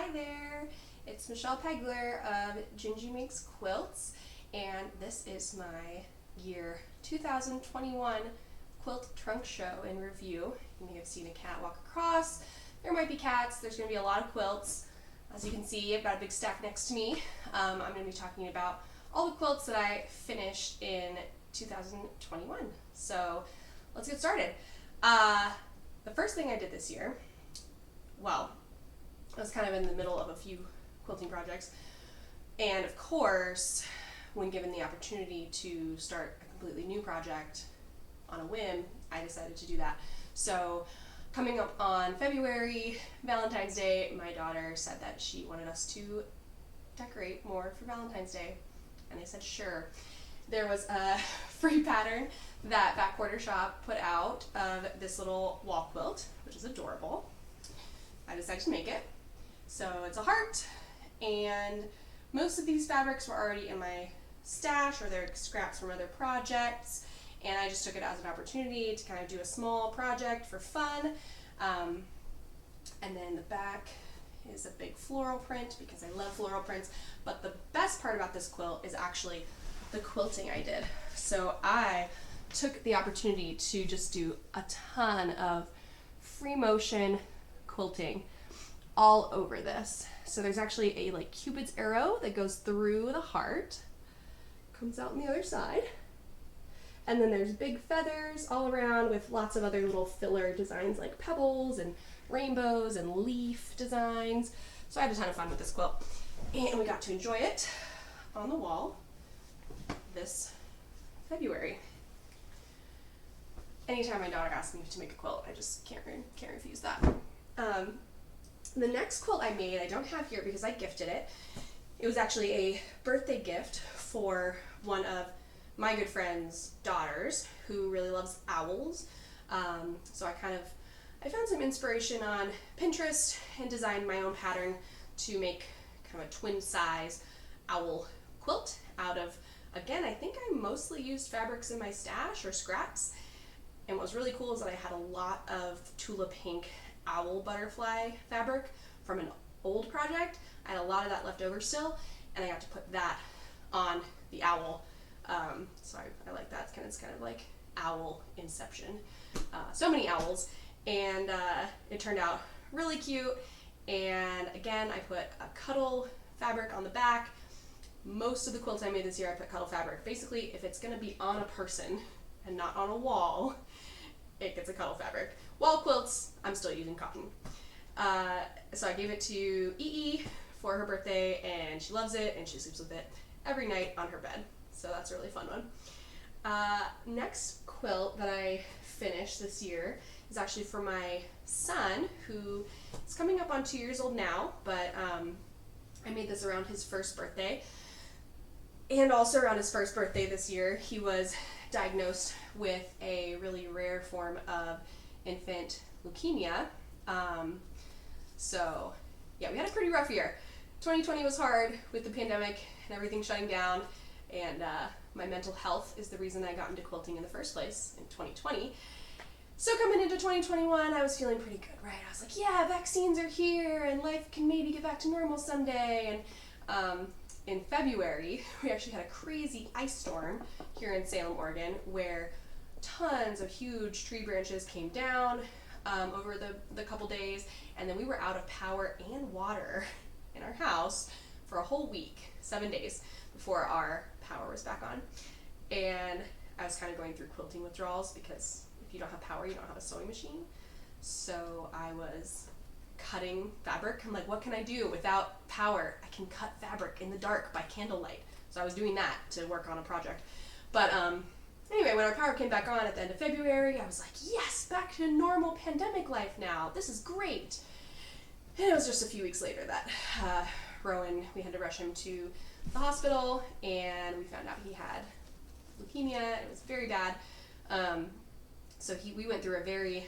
Hi there, it's Michelle Pegler of Gingy Makes Quilts, and this is my year 2021 quilt trunk show and review. You may have seen a cat walk across. There might be cats. There's going to be a lot of quilts. As you can see, I've got a big stack next to me. I'm going to be talking about all the quilts that I finished in 2021. So let's get started. The first thing I did this year, well, I was kind of in the middle of a few quilting projects, and of course, when given the opportunity to start a completely new project on a whim, I decided to do that. So coming up on February, Valentine's Day, my daughter said that she wanted us to decorate more for Valentine's Day, and I said sure. There was a free pattern that Backwater Shop put out of this little wall quilt, which is adorable. I decided to make it. So it's a heart, and most of these fabrics were already in my stash, or they're scraps from other projects, and I just took it as an opportunity to kind of do a small project for fun. And then the back is a big floral print because I love floral prints, but the best part about this quilt is actually the quilting I did. So I took the opportunity to just do a ton of free motion quilting all over this. So there's actually a like Cupid's arrow that goes through the heart, comes out on the other side, and then there's big feathers all around with lots of other little filler designs like pebbles and rainbows and leaf designs. So I had a ton of fun with this quilt, and we got to enjoy it on the wall this February. Anytime my daughter asks me to make a quilt, I just can't refuse that. The next quilt I made, I don't have here because I gifted it. It was actually a birthday gift for one of my good friend's daughters who really loves owls. So I found some inspiration on Pinterest and designed my own pattern to make kind of a twin size owl quilt out of, again, I think I mostly used fabrics in my stash or scraps. And what was really cool is that I had a lot of Tula Pink owl butterfly fabric from an old project. I had a lot of that left over still, and I got to put that on the owl. So I like that. It's kind of like owl inception. So many owls, and it turned out really cute. And again, I put a cuddle fabric on the back. Most of the quilts I made this year, I put cuddle fabric. Basically, if it's going to be on a person and not on a wall, it gets a cuddle fabric. Wall quilts, I'm still using cotton. So I gave it to EE for her birthday, and she loves it, and she sleeps with it every night on her bed. So that's a really fun one. Next quilt that I finished this year is actually for my son, who is coming up on 2 years old now, but I made this around his first birthday. And also around his first birthday this year, he was diagnosed with a really rare form of infant leukemia. So yeah, we had a pretty rough year. 2020 was hard with the pandemic and everything shutting down, and my mental health is the reason I got into quilting in the first place in 2020. So coming into 2021, I was feeling pretty good, right? I was like, yeah, vaccines are here and life can maybe get back to normal someday. And in February, we actually had a crazy ice storm here in Salem, Oregon, where tons of huge tree branches came down over the couple days, and then we were out of power and water in our house for a whole week, 7 days, before our power was back on. And I was kind of going through quilting withdrawals because if you don't have power, you don't have a sewing machine. So I was cutting fabric. I'm like, what can I do without power? I can cut fabric in the dark by candlelight. So I was doing that to work on a project. But anyway, when our power came back on at the end of February, I was like, yes, back to normal pandemic life now. This is great. And it was just a few weeks later that Rowan, we had to rush him to the hospital, and we found out he had leukemia. It was very bad. So we went through a very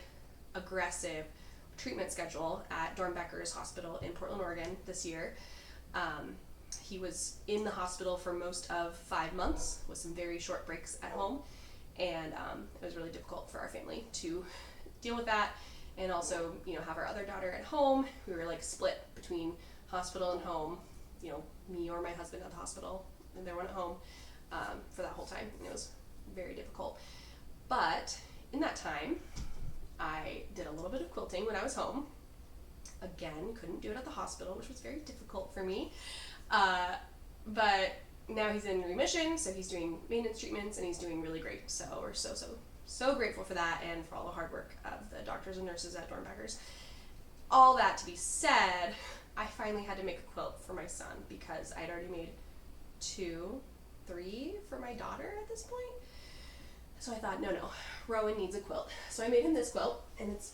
aggressive treatment schedule at Dornbecker's Hospital in Portland, Oregon this year. He was in the hospital for most of 5 months with some very short breaks at home, and it was really difficult for our family to deal with that, and also have our other daughter at home. We were like split between hospital and home, you know, me or my husband at the hospital and their one at home for that whole time. And it was very difficult. But in that time, I did a little bit of quilting when I was home. Again, couldn't do it at the hospital, which was very difficult for me. But now he's in remission, so he's doing maintenance treatments, and he's doing really great. So we're so grateful for that, and for all the hard work of the doctors and nurses at Dornbachers. All that to be said, I finally had to make a quilt for my son because I'd already made 2, 3 for my daughter at this point. So I thought, no, Rowan needs a quilt. So I made him this quilt, and it's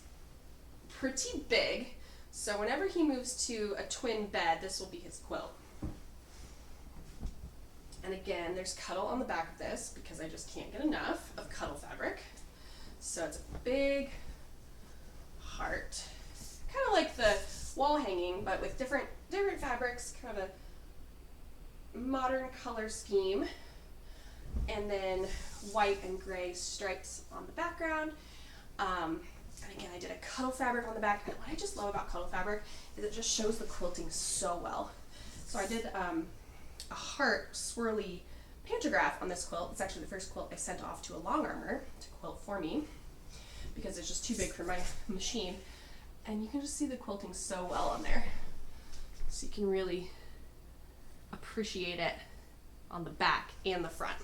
pretty big. So whenever he moves to a twin bed, this will be his quilt. And again, there's cuddle on the back of this because I just can't get enough of cuddle fabric. So it's a big heart, kind of like the wall hanging, but with different fabrics, kind of a modern color scheme. And then white and gray stripes on the background. And again, I did a cuddle fabric on the back. And what I just love about cuddle fabric is it just shows the quilting so well. So I did a heart swirly pantograph on this quilt. It's actually the first quilt I sent off to a long armor to quilt for me because it's just too big for my machine. And you can just see the quilting so well on there. So you can really appreciate it on the back and the front.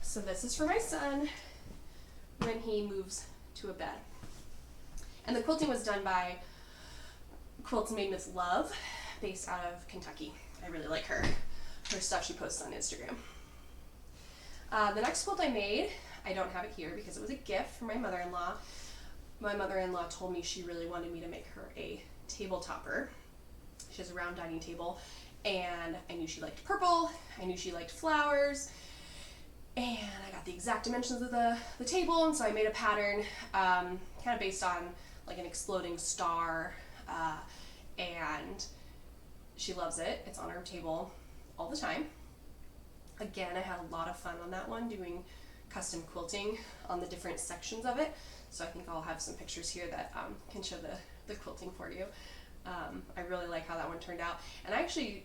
So this is for my son when he moves to a bed. And the quilting was done by Quilts Made with Love, based out of Kentucky. I really like her stuff she posts on Instagram. The next quilt I made, I don't have it here because it was a gift from my mother-in-law. My mother-in-law told me she really wanted me to make her a table topper. She has a round dining table, and I knew she liked purple, I knew she liked flowers, and I got the exact dimensions of the table, and so I made a pattern kind of based on like an exploding star, and she loves it. It's on her table all the time. Again, I had a lot of fun on that one doing custom quilting on the different sections of it. So I think I'll have some pictures here that can show the quilting for you. I really like how that one turned out. And I actually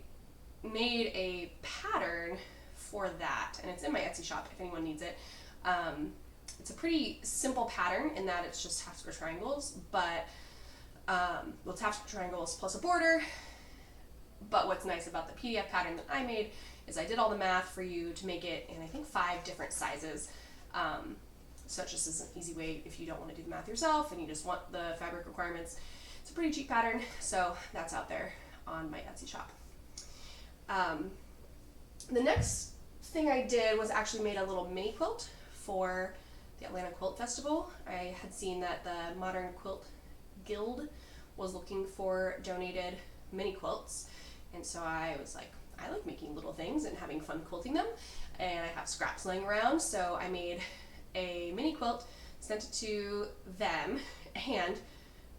made a pattern for that, and it's in my Etsy shop if anyone needs it. It's a pretty simple pattern in that it's just half square triangles, but well, it's half square triangles plus a border. But what's nice about the PDF pattern that I made is I did all the math for you to make it in, I think, 5 different sizes. So it just is an easy way if you don't want to do the math yourself and you just want the fabric requirements. It's a pretty cheap pattern, so that's out there on my Etsy shop. The next thing I did was actually made a little mini quilt for the Atlanta Quilt Festival. I had seen that the Modern Quilt Guild was looking for donated mini quilts. And so I was like, I like making little things and having fun quilting them. And I have scraps laying around, so I made a mini quilt, sent it to them, and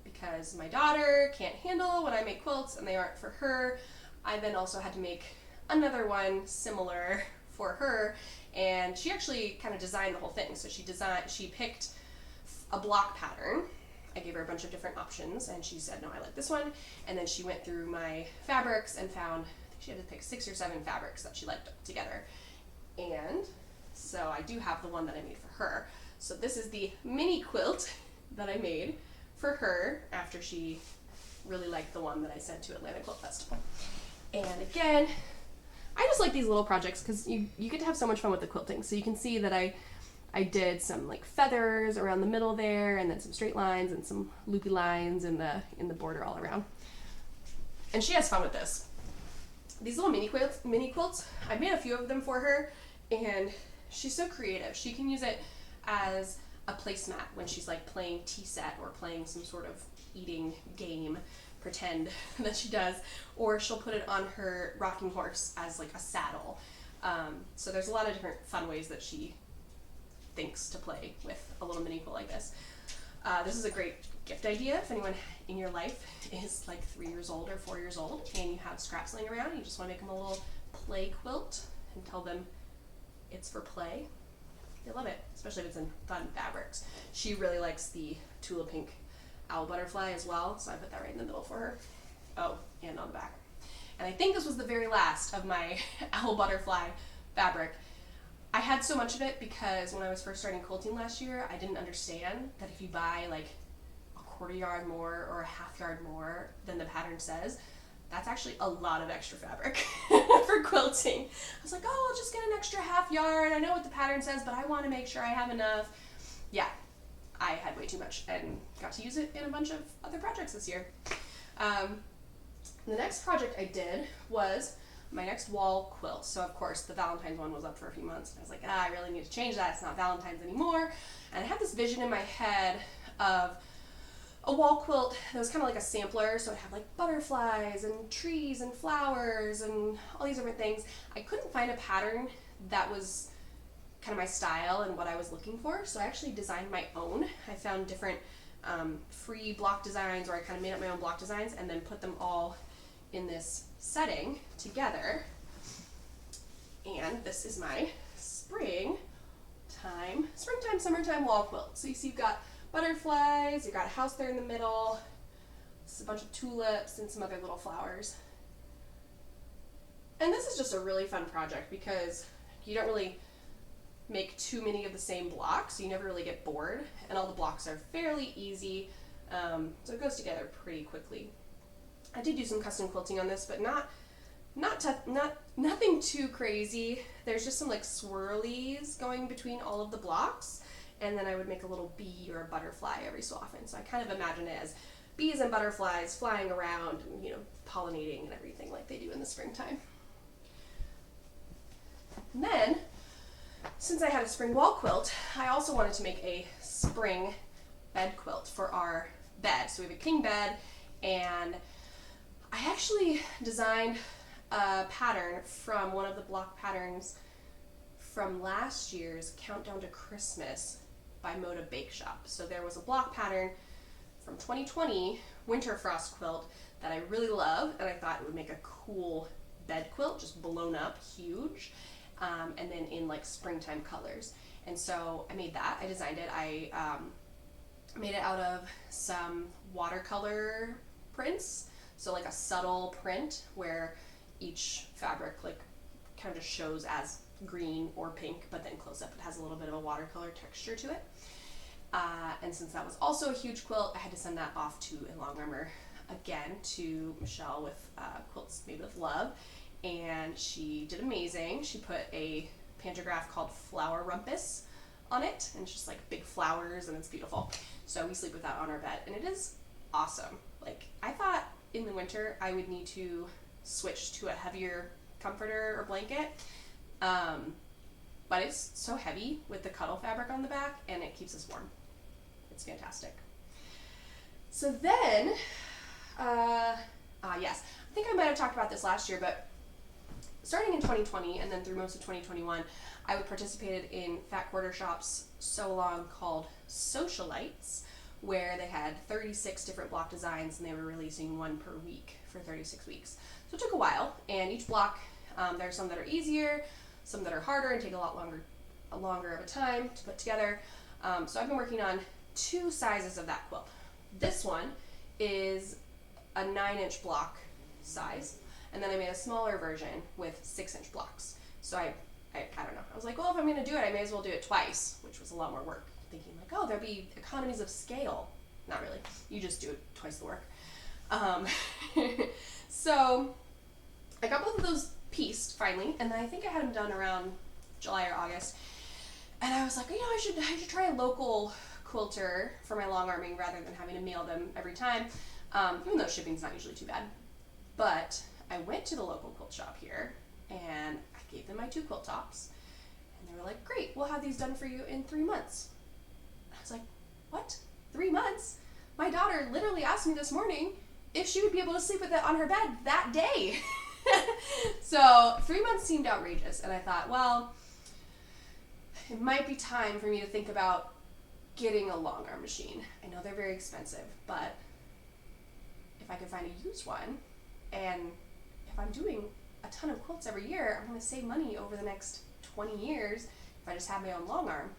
because my daughter can't handle when I make quilts and they aren't for her, I then also had to make another one similar for her, and she actually kind of designed the whole thing. So she picked a block pattern. I gave her a bunch of different options, and she said, no, I like this one. And then she went through my fabrics and found, I think she had to pick 6 or 7 fabrics that she liked together. And so I do have the one that I made for her. So this is the mini quilt that I made for her after she really liked the one that I sent to Atlanta Quilt Festival. And again, I just like these little projects because you get to have so much fun with the quilting. So you can see that I did some like feathers around the middle there, and then some straight lines and some loopy lines in the border all around. And she has fun with this. These little mini quilts, I made a few of them for her, and she's so creative. She can use it as a placemat when she's like playing tea set or playing some sort of eating game, pretend that she does, or she'll put it on her rocking horse as like a saddle. So there's a lot of different fun ways that she thinks to play with a little mini quilt like this. This is a great gift idea if anyone in your life is like 3 years old or 4 years old and you have scraps laying around and you just want to make them a little play quilt and tell them it's for play. They love it, especially if it's in fun fabrics. She really likes the Tula Pink owl butterfly as well, so I put that right in the middle for her. Oh, and on the back. And I think this was the very last of my owl butterfly fabric. I had so much of it because when I was first starting quilting last year, I didn't understand that if you buy like a 1/4 yard more or a 1/2 yard more than the pattern says, that's actually a lot of extra fabric for quilting. I was like, oh, I'll just get an extra 1/2 yard. I know what the pattern says, but I want to make sure I have enough. Yeah, I had way too much and got to use it in a bunch of other projects this year. The next project I did was my next wall quilt. So of course the Valentine's one was up for a few months. And I was like, I really need to change that. It's not Valentine's anymore. And I had this vision in my head of a wall quilt that was kind of like a sampler. So it had like butterflies and trees and flowers and all these different things. I couldn't find a pattern that was kind of my style and what I was looking for. So I actually designed my own. I found different free block designs, or I kind of made up my own block designs and then put them all in this setting together. And this is my springtime, summertime wall quilt. So you see you've got butterflies, you've got a house there in the middle, this is a bunch of tulips and some other little flowers. And this is just a really fun project because you don't really make too many of the same blocks, so you never really get bored, and all the blocks are fairly easy, so it goes together pretty quickly. I did do some custom quilting on this, but nothing too crazy. There's just some like swirlies going between all of the blocks, and then I would make a little bee or a butterfly every so often. So I kind of imagine it as bees and butterflies flying around and, you know, pollinating and everything like they do in the springtime. And then, since I had a spring wall quilt, I also wanted to make a spring bed quilt for our bed. So we have a king bed, and I actually designed a pattern from one of the block patterns from last year's Countdown to Christmas by Moda Bake Shop. So there was a block pattern from 2020 Winter Frost quilt that I really love, and I thought it would make a cool bed quilt, just blown up, huge, and then in like springtime colors. And so I made that. I designed it. I made it out of some watercolor prints. So like a subtle print where each fabric like kind of just shows as green or pink, but then close up it has a little bit of a watercolor texture to it. And since that was also a huge quilt, I had to send that off to a long armor again, to Michelle with Quilts Made with Love, and she did amazing. She put a pantograph called Flower Rumpus on it, and it's just like big flowers, and it's beautiful. So we sleep with that on our bed, and it is awesome. Like, I thought in the winter I would need to switch to a heavier comforter or blanket, but it's so heavy with the cuddle fabric on the back, and it keeps us warm. It's fantastic. So then, yes, I think I might have talked about this last year, but starting in 2020 and then through most of 2021, I participated in Fat Quarter Shop's sew-along called Socialites, where they had 36 different block designs, and they were releasing one per week for 36 weeks. So it took a while, and each block, there are some that are easier, some that are harder and take a lot longer of a time to put together. So I've been working on 2 sizes of that quilt. This one is a 9-inch block size, and then I made a smaller version with 6-inch blocks. So I don't know. I was like, well, if I'm going to do it, I may as well do it twice, which was a lot more work. Thinking like, oh, there'll be economies of scale. Not really. You just do it twice the work. So I got both of those pieced finally, and then I think I had them done around July or August. And I was like, you know, I should try a local quilter for my long arming rather than having to mail them every time. Even though shipping's not usually too bad. But I went to the local quilt shop here, and I gave them my 2 quilt tops, and they were like, great, we'll have these done for you in 3 months. I was like, what? 3 months? My daughter literally asked me this morning if she would be able to sleep with it on her bed that day. So 3 months seemed outrageous, and I thought, well, it might be time for me to think about getting a long arm machine. I know they're very expensive, but if I could find a used one, and if I'm doing a ton of quilts every year, I'm going to save money over the next 20 years if I just have my own long arm.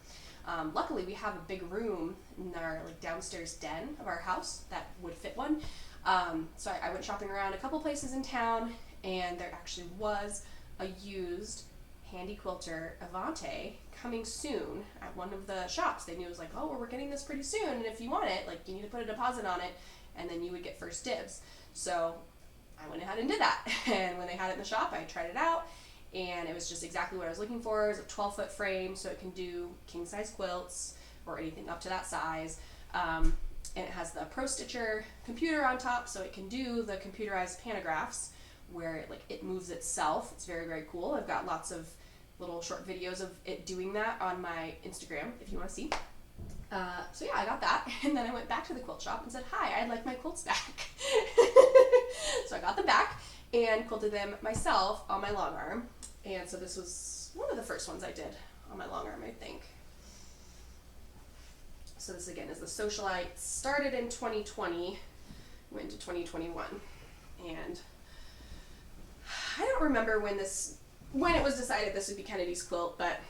Luckily, we have a big room in our like downstairs den of our house that would fit one. So I went shopping around a couple places in town, and there actually was a used handy quilter Avante coming soon at one of the shops. They knew it was like, oh, well, we're getting this pretty soon, and if you want it, like, you need to put a deposit on it, and then you would get first dibs. So I went ahead and did that. And when they had it in the shop, I tried it out, and it was just exactly what I was looking for. It was a 12-foot frame, so it can do king-size quilts or anything up to that size. And it has the Pro Stitcher computer on top, so it can do the computerized pantographs where it moves itself. It's very, very cool. I've got lots of little short videos of it doing that on my Instagram if you want to see. So yeah, I got that, and then I went back to the quilt shop and said, hi, I'd like my quilts back. So I got them back and quilted them myself on my long arm. And so this was one of the first ones I did on my long arm, I think. So this again is the Socialite. Started in 2020, went to 2021, and I don't remember when it was decided this would be Kennedy's quilt, but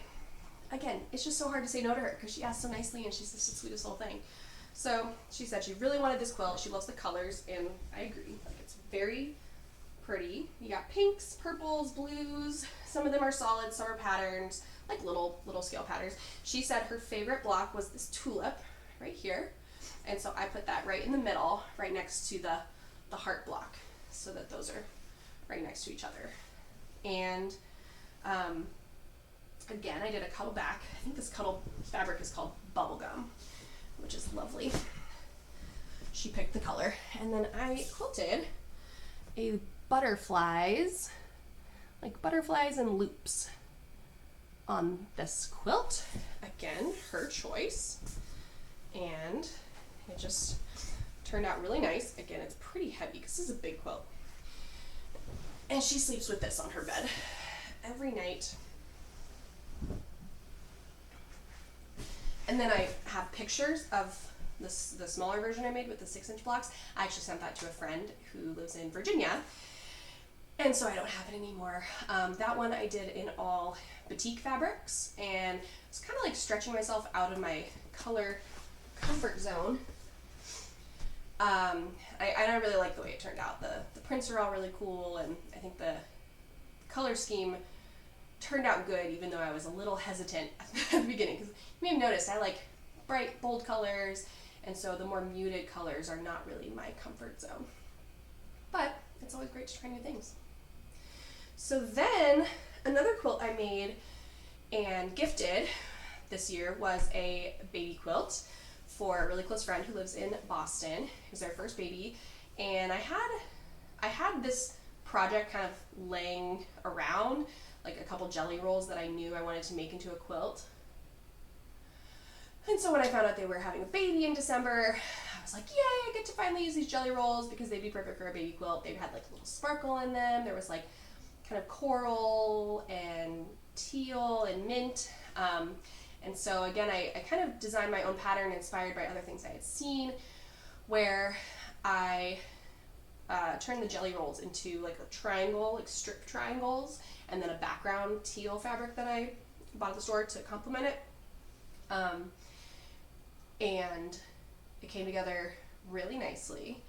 again, it's just so hard to say no to her because she asked so nicely and she's just the sweetest little thing. So she said she really wanted this quilt. She loves the colors, and I agree. It's very pretty. You got pinks, purples, blues. Some of them are solid, some are patterns, like little scale patterns. She said her favorite block was this tulip right here, and so I put that right in the middle, right next to the heart block, so that those are right next to each other. And again, I did a cuddle back. I think this cuddle fabric is called Bubblegum, which is lovely. She picked the color, and then I quilted a butterflies and loops on this quilt. Again, her choice, and it just turned out really nice. Again, it's pretty heavy because this is a big quilt, and she sleeps with this on her bed every night. And then I have pictures of the smaller version I made with the 6-inch blocks. I actually sent that to a friend who lives in Virginia, and so I don't have it anymore. That one I did in all batik fabrics, and it's kind of like stretching myself out of my color comfort zone. I don't really like the way it turned out. The prints are all really cool, and I think the color scheme turned out good, even though I was a little hesitant at the beginning, because you may have noticed I like bright, bold colors, and so the more muted colors are not really my comfort zone. But it's always great to try new things. So then another quilt I made and gifted this year was a baby quilt for a really close friend who lives in Boston. It was their first baby, and I had this project kind of laying around, like a couple jelly rolls that I knew I wanted to make into a quilt. And so when I found out they were having a baby in December, I was like, yay, I get to finally use these jelly rolls because they'd be perfect for a baby quilt. They had like a little sparkle in them. There was like kind of coral and teal and mint. And so again, I kind of designed my own pattern inspired by other things I had seen, where I turned the jelly rolls into like a triangle, like strip triangles, and then a background teal fabric that I bought at the store to complement it. And it came together really nicely.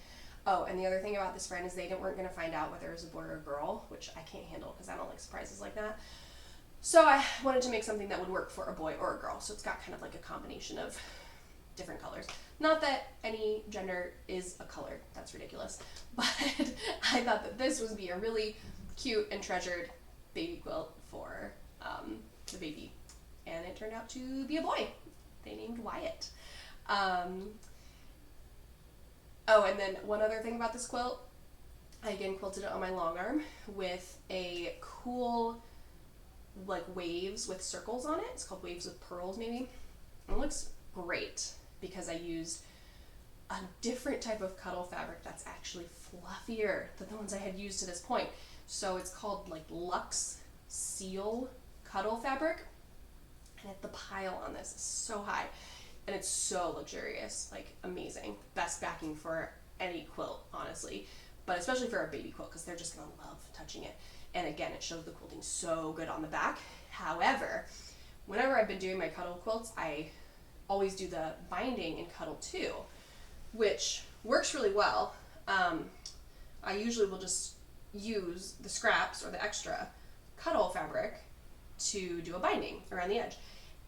Oh, and the other thing about this friend is they weren't going to find out whether it was a boy or a girl, which I can't handle because I don't like surprises like that. So I wanted to make something that would work for a boy or a girl. So it's got kind of like a combination of different colors. Not that any gender is a color, that's ridiculous. But I thought that this would be a really cute and treasured baby quilt for the baby. And it turned out to be a boy. They named Wyatt. Oh, and then one other thing about this quilt, I again quilted it on my long arm with a cool like waves with circles on it. It's called Waves with Pearls maybe. It looks great because I used a different type of cuddle fabric that's actually fluffier than the ones I had used to this point. So it's called like Luxe Seal cuddle fabric, and the pile on this is so high. And it's so luxurious, like amazing. Best backing for any quilt, honestly, but especially for a baby quilt because they're just gonna love touching it. And again, it shows the quilting so good on the back. However, whenever I've been doing my cuddle quilts, I always do the binding in cuddle too, which works really well. I usually will just use the scraps or the extra cuddle fabric to do a binding around the edge.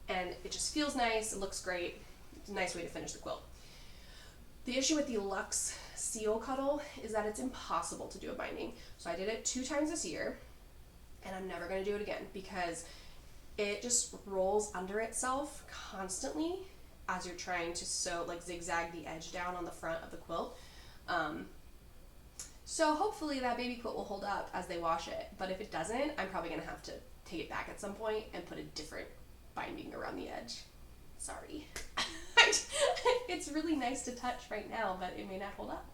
And it just feels nice, it looks great, it's a nice way to finish the quilt. The issue with the Luxe Seal Cuddle is that it's impossible to do a binding. So I did it 2 times this year, and I'm never going to do it again because it just rolls under itself constantly as you're trying to sew, like zigzag the edge down on the front of the quilt. So hopefully that baby quilt will hold up as they wash it, but if it doesn't, I'm probably going to have to take it back at some point and put a different binding around the edge. Sorry. It's really nice to touch right now, but it may not hold up.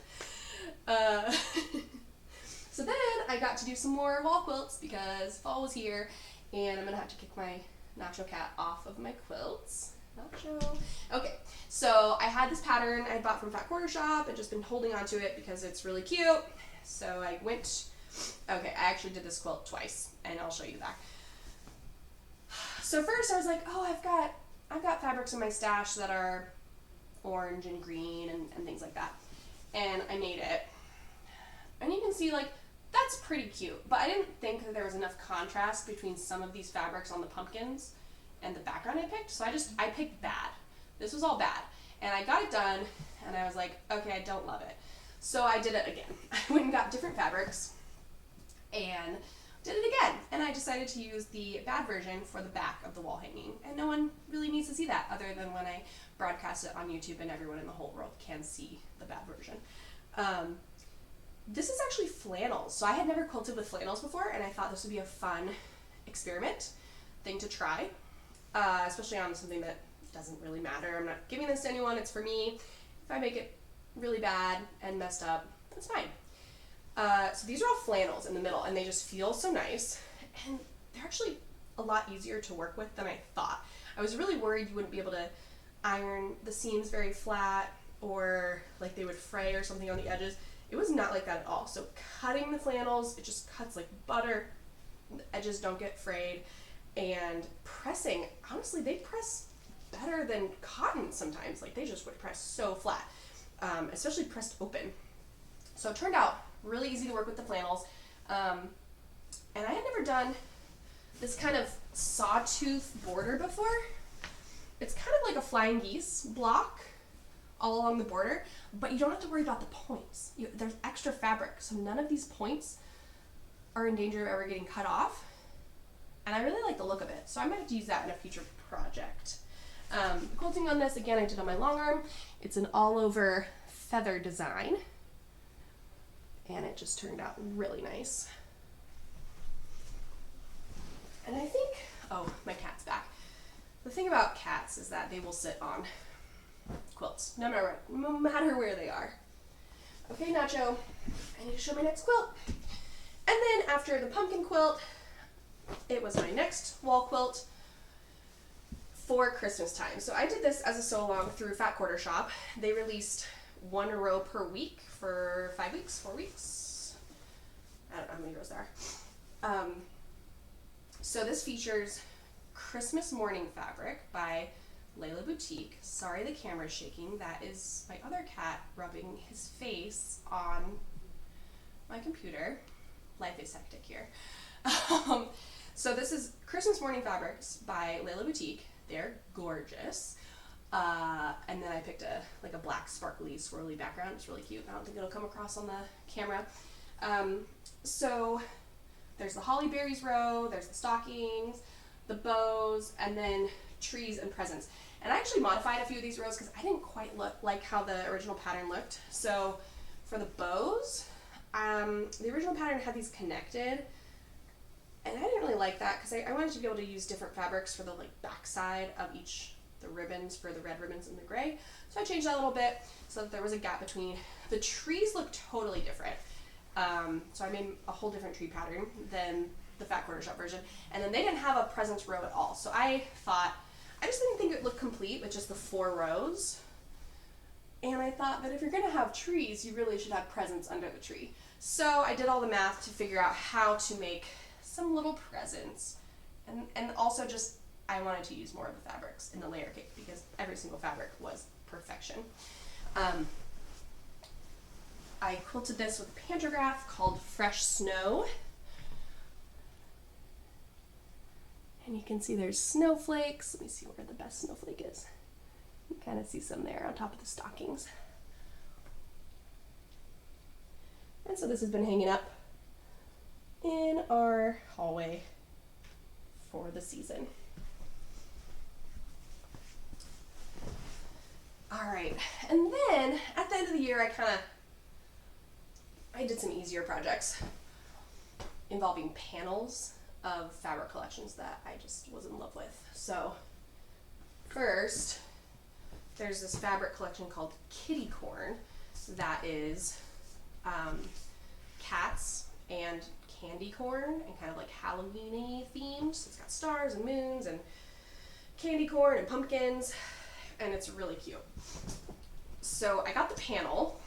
So then I got to do some more wall quilts because fall was here, and I'm gonna have to kick my Nacho cat off of my quilts. Nacho. Okay, so I had this pattern I bought from Fat Quarter Shop and just been holding on to it because it's really cute. So I went, okay, I actually did this quilt twice, and I'll show you that. So first I was like, oh, I've got fabrics in my stash that are orange and green and things like that. And I made it. And you can see, like, that's pretty cute, but I didn't think that there was enough contrast between some of these fabrics on the pumpkins and the background I picked, so I picked bad. This was all bad. And I got it done, and I was like, okay, I don't love it. So I did it again. I went and got different fabrics, and did it again. And I decided to use the bad version for the back of the wall hanging. And no one really needs to see that other than when I broadcast it on YouTube and everyone in the whole world can see the bad version. This is actually flannels. So I had never quilted with flannels before, and I thought this would be a fun experiment thing to try, especially on something that doesn't really matter. I'm not giving this to anyone, it's for me. If I make it really bad and messed up, that's fine. So these are all flannels in the middle, and they just feel so nice, and they're actually a lot easier to work with than I thought. I was really worried you wouldn't be able to iron the seams very flat, or like they would fray or something on the edges. It was not like that at all. So cutting the flannels, it just cuts like butter. The edges don't get frayed. And pressing, honestly, they press better than cotton sometimes. Like they just would press so flat, especially pressed open. So it turned out really easy to work with the flannels. And I had never done this kind of sawtooth border before. It's kind of like a flying geese block all along the border, but you don't have to worry about the points. There's extra fabric, so none of these points are in danger of ever getting cut off. And I really like the look of it, so I might have to use that in a future project. The quilting on this, again, I did on my long arm. It's an all-over feather design, and it just turned out really nice. And I think, oh, my cat's back. The thing about cats is that they will sit on quilts, no matter where they are. Okay, Nacho, I need to show my next quilt. And then after the pumpkin quilt, it was my next wall quilt for Christmas time. So I did this as a sew-along through Fat Quarter Shop. They released 1 row per week for 5 weeks, 4 weeks. I don't know how many rows there are. So this features Christmas Morning Fabric by Layla Boutique. Sorry the camera's shaking. That is my other cat rubbing his face on my computer. Life is hectic here. So this is Christmas Morning Fabrics by Layla Boutique. They're gorgeous. And then I picked a black sparkly swirly background. It's really cute. I don't think it'll come across on the camera. So there's the holly berries row, there's the stockings, the bows, and then trees and presents. And I actually modified a few of these rows because I didn't quite like how the original pattern looked. So for the bows, the original pattern had these connected, and I didn't really like that because I wanted to be able to use different fabrics for the back side of each, the ribbons for the red ribbons and the gray. So I changed that a little bit so that there was a gap between. The trees look totally different. So I made a whole different tree pattern than the Fat Quarter Shop version. And then they didn't have a presents row at all. So I just didn't think it looked complete with just the 4 rows. And I thought that if you're going to have trees, you really should have presents under the tree. So I did all the math to figure out how to make some little presents. And also just, I wanted to use more of the fabrics in the layer cake because every single fabric was perfection. I quilted this with a pantograph called Fresh Snow. And you can see there's snowflakes. Let me see where the best snowflake is. You can kind of see some there on top of the stockings. And so this has been hanging up in our hallway for the season. All right, and then at the end of the year, I did some easier projects involving panels of fabric collections that I just was in love with. So first, there's this fabric collection called Kitty Corn that is cats and candy corn and kind of like Halloween-y themed. So it's got stars and moons and candy corn and pumpkins, and it's really cute. So I got the panel,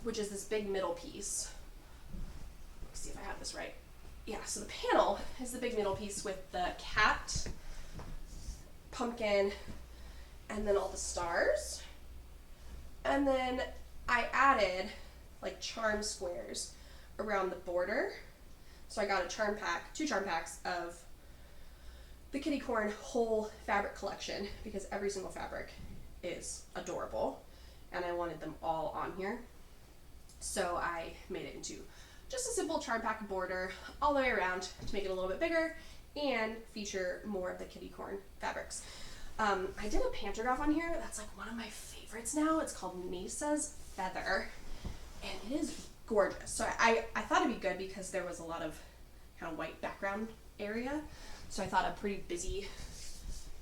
which is this big middle piece. Let's see if I have this right. Yeah, so the panel is the big middle piece with the cat, pumpkin, and then all the stars. And then I added like charm squares around the border. So I got a charm pack, 2 charm packs of the Kitty Corn whole fabric collection because every single fabric is adorable and I wanted them all on here. So I made it into just a simple charm pack border all the way around to make it a little bit bigger and feature more of the Kitty Corn fabrics. I did a pantograph on here that's like one of my favorites now. It's called Mesa's Feather and it is gorgeous. So I thought it'd be good because there was a lot of kind of white background area. So I thought a pretty busy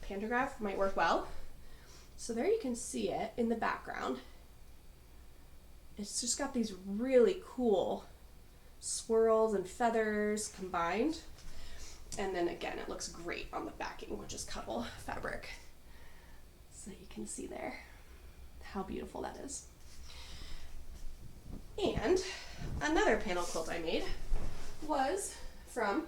pantograph might work well. So there you can see it in the background. It's just got these really cool swirls and feathers combined. And then again, it looks great on the backing, which is cuddle fabric. So you can see there how beautiful that is. And another panel quilt I made was from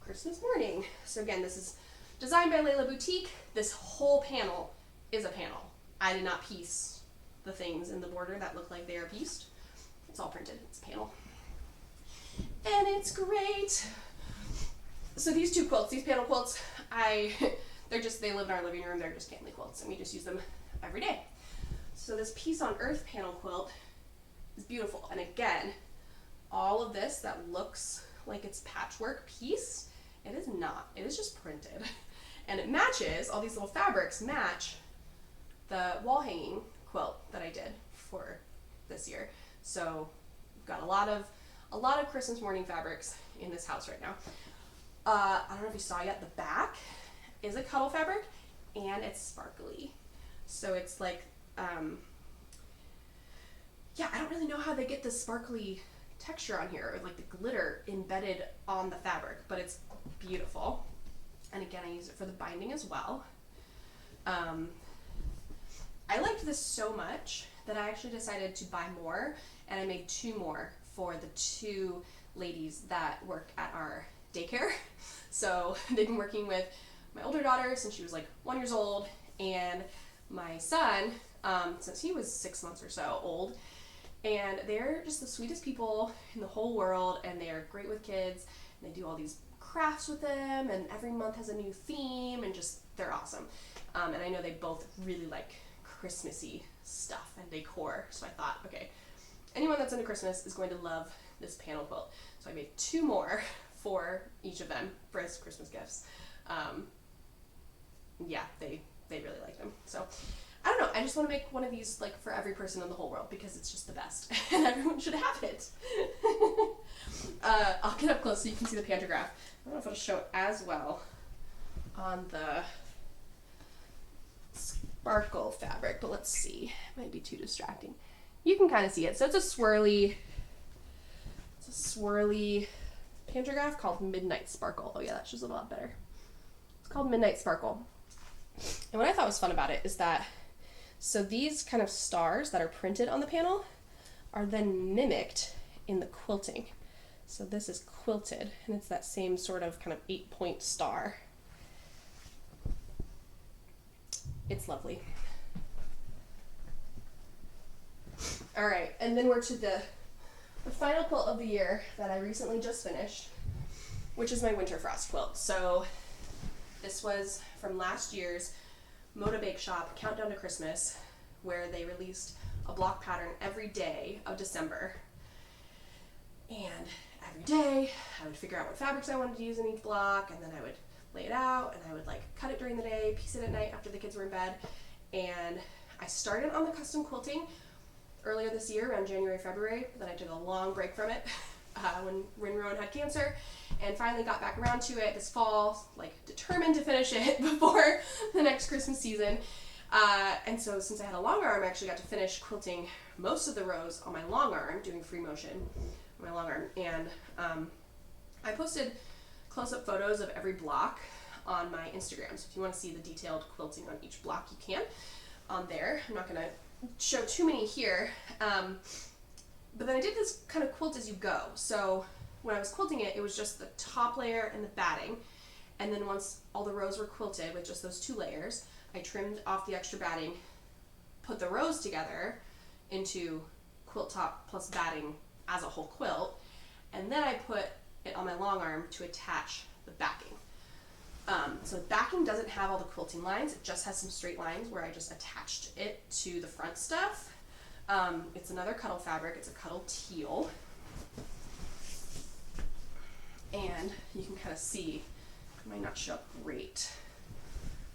Christmas morning. So again, this is designed by Layla Boutique. This whole panel is a panel. I did not piece the things in the border that look like they are pieced. It's all printed, it's a panel. And it's great. So these 2 quilts, these panel quilts, they live in our living room. They're just family quilts and we just use them every day. So this Peace on Earth panel quilt is beautiful. And again, all of this that looks like it's patchwork piece, it is not. It is just printed. And it matches, all these little fabrics match the wall hanging quilt that I did for this year. So we've got a lot of Christmas morning fabrics in this house right now. I don't know if you saw yet, the back is a cuddle fabric and it's sparkly. So it's like, yeah, I don't really know how they get this sparkly texture on here, or like the glitter embedded on the fabric, but it's beautiful. And again, I use it for the binding as well. I liked this so much that I actually decided to buy more, and I made 2 more for the 2 ladies that work at our daycare. So they've been working with my older daughter since she was like 1 year old, and my son since he was 6 months or so old. And they're just the sweetest people in the whole world, and they are great with kids. And they do all these crafts with them, and every month has a new theme, and just, they're awesome. And I know they both really like Christmassy stuff and decor. So I thought, okay, anyone that's into Christmas is going to love this panel quilt. So I made 2 more for each of them for as Christmas gifts. Yeah, they really like them. So I don't know, I just want to make one of these like for every person in the whole world because it's just the best and everyone should have it. I'll get up close so you can see the pantograph. I don't know if it'll show it as well on the sparkle fabric, but let's see. It might be too distracting. You can kind of see it. So it's a swirly pantograph called Midnight Sparkle. Oh yeah, that shows a lot better. It's called Midnight Sparkle. And what I thought was fun about it is that, so these kind of stars that are printed on the panel are then mimicked in the quilting. So this is quilted, and it's that same sort of kind of 8-point star. It's lovely. All right, and then we're to the the final quilt of the year that I recently just finished, which is my Winter Frost quilt. So this was from last year's Moda Bake Shop Countdown to Christmas, where they released a block pattern every day of December. And every day I would figure out what fabrics I wanted to use in each block, and then I would lay it out, and I would like cut it during the day, piece it at night after the kids were in bed. And I started on the custom quilting earlier this year, around January, February, but then I took a long break from it when Rinrowan had cancer, and finally got back around to it this fall, like determined to finish it before the next Christmas season. And so since I had a long arm, I actually got to finish quilting most of the rows on my long arm, doing free motion on my long arm. And I posted close-up photos of every block on my Instagram. So if you want to see the detailed quilting on each block, you can on there. I'm not going to show too many here. But then I did this kind of quilt as you go. So when I was quilting it, it was just the top layer and the batting. And then once all the rows were quilted with just those 2 layers, I trimmed off the extra batting, put the rows together into quilt top plus batting as a whole quilt, and then I put it on my long arm to attach the backing. So the backing doesn't have all the quilting lines, it just has some straight lines where I just attached it to the front stuff. It's another Cuddle fabric, it's a Cuddle teal. And you can kind of see, it might not show up great.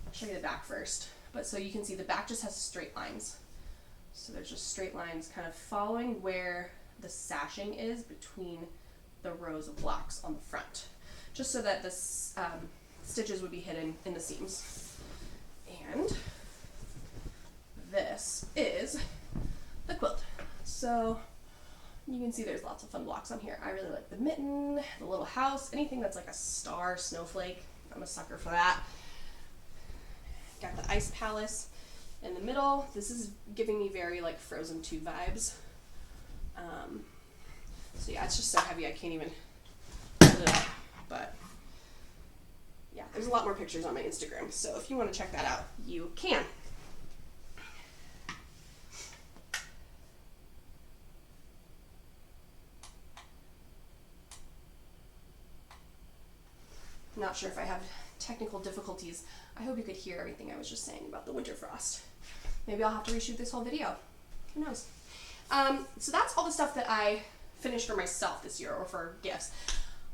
I'll show you the back first. But so you can see the back just has straight lines. So there's just straight lines kind of following where the sashing is between the rows of blocks on the front, just so that the stitches would be hidden in the seams. And this is the quilt. So you can see there's lots of fun blocks on here. I really like the mitten, the little house, anything that's like a star snowflake. I'm a sucker for that. Got the ice palace in the middle. This is giving me very like Frozen 2 vibes. So yeah, it's just so heavy I can't even put it up. But yeah, there's a lot more pictures on my Instagram. So if you want to check that out, you can. Not sure if I have technical difficulties. I hope you could hear everything I was just saying about the Winter Frost. Maybe I'll have to reshoot this whole video. Who knows? So that's all the stuff that I finished for myself this year or for gifts.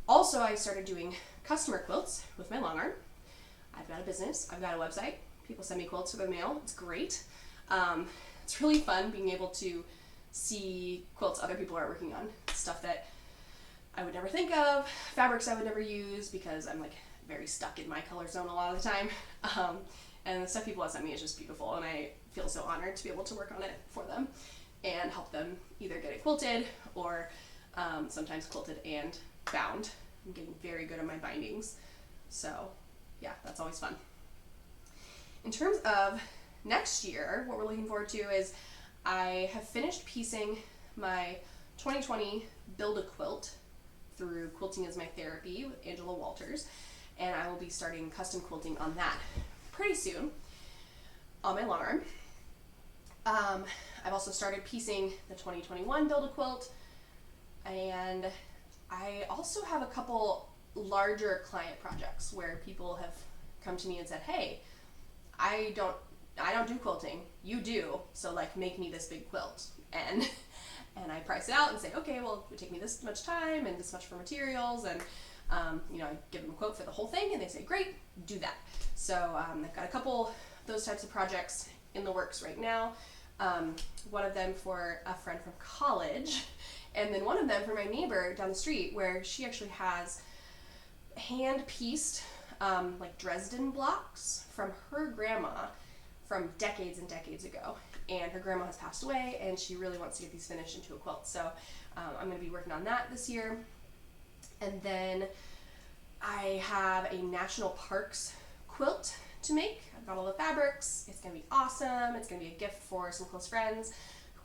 Also, I started doing customer quilts with my long arm. I've got a business. I've got a website. People send me quilts for the mail. It's great. It's really fun being able to see quilts other people are working on. Stuff that I would never think of, fabrics I would never use because I'm like very stuck in my color zone a lot of the time. And the stuff people have sent me is just beautiful, and I feel so honored to be able to work on it for them and help them either get it quilted or sometimes quilted and bound. I'm getting very good at my bindings. So yeah, that's always fun. In terms of next year, what we're looking forward to is I have finished piecing my 2020 Build a Quilt through Quilting is My Therapy with Angela Walters, and I will be starting custom quilting on that pretty soon on my long arm. I've also started piecing the 2021 Build a Quilt, and I also have a couple larger client projects where people have come to me and said, hey, I don't do quilting, you do, so like make me this big quilt. And I price it out and say, okay, well, it would take me this much time and this much for materials, and I give them a quote for the whole thing, and they say, great, do that. So I've got a couple of those types of projects in the works right now. One of them for a friend from college, and then one of them for my neighbor down the street, where she actually has hand-pieced like Dresden blocks from her grandma from decades and decades ago. And her grandma has passed away, and she really wants to get these finished into a quilt. So I'm going to be working on that this year. And then I have a national parks quilt to make. I've got all the fabrics. It's going to be awesome. It's going to be a gift for some close friends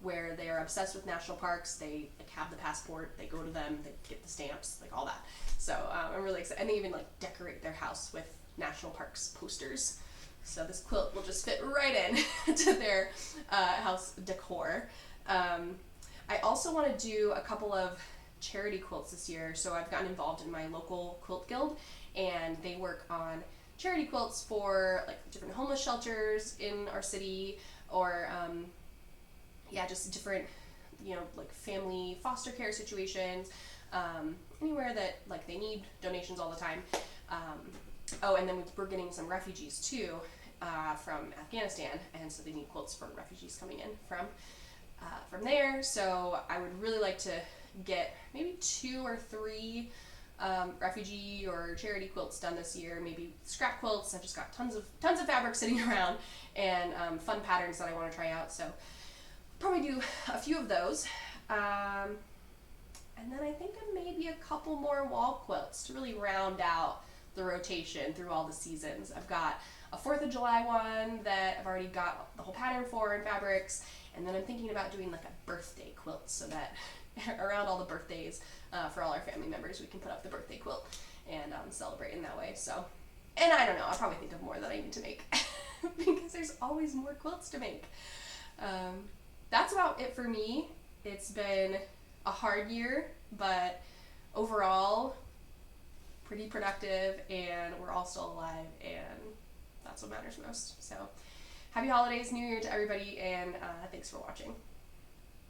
where they are obsessed with national parks. They like, have the passport. They go to them. They get the stamps, like all that. So I'm really excited. And they even like decorate their house with national parks posters. So this quilt will just fit right in to their house decor. I also want to do a couple of charity quilts this year. So I've gotten involved in my local quilt guild, and they work on charity quilts for like different homeless shelters in our city, or just different, like family foster care situations, anywhere that like they need donations all the time. And then we're getting some refugees too, from Afghanistan, and so they need quilts for refugees coming in from there. So I would really like to get maybe 2 or 3 refugee or charity quilts done this year. Maybe scrap quilts. I've just got tons of fabric sitting around, and fun patterns that I want to try out. So probably do a few of those. And then I think maybe a couple more wall quilts to really round out the rotation through all the seasons. I've got a 4th of July one that I've already got the whole pattern for in fabrics, and then I'm thinking about doing like a birthday quilt, so that around all the birthdays for all our family members we can put up the birthday quilt and celebrate in that way. So, and I don't know, I'll probably think of more that I need to make because there's always more quilts to make. That's about it for me. It's been a hard year, but overall pretty productive, and we're all still alive, and that's what matters most. So happy holidays, New Year to everybody, and thanks for watching.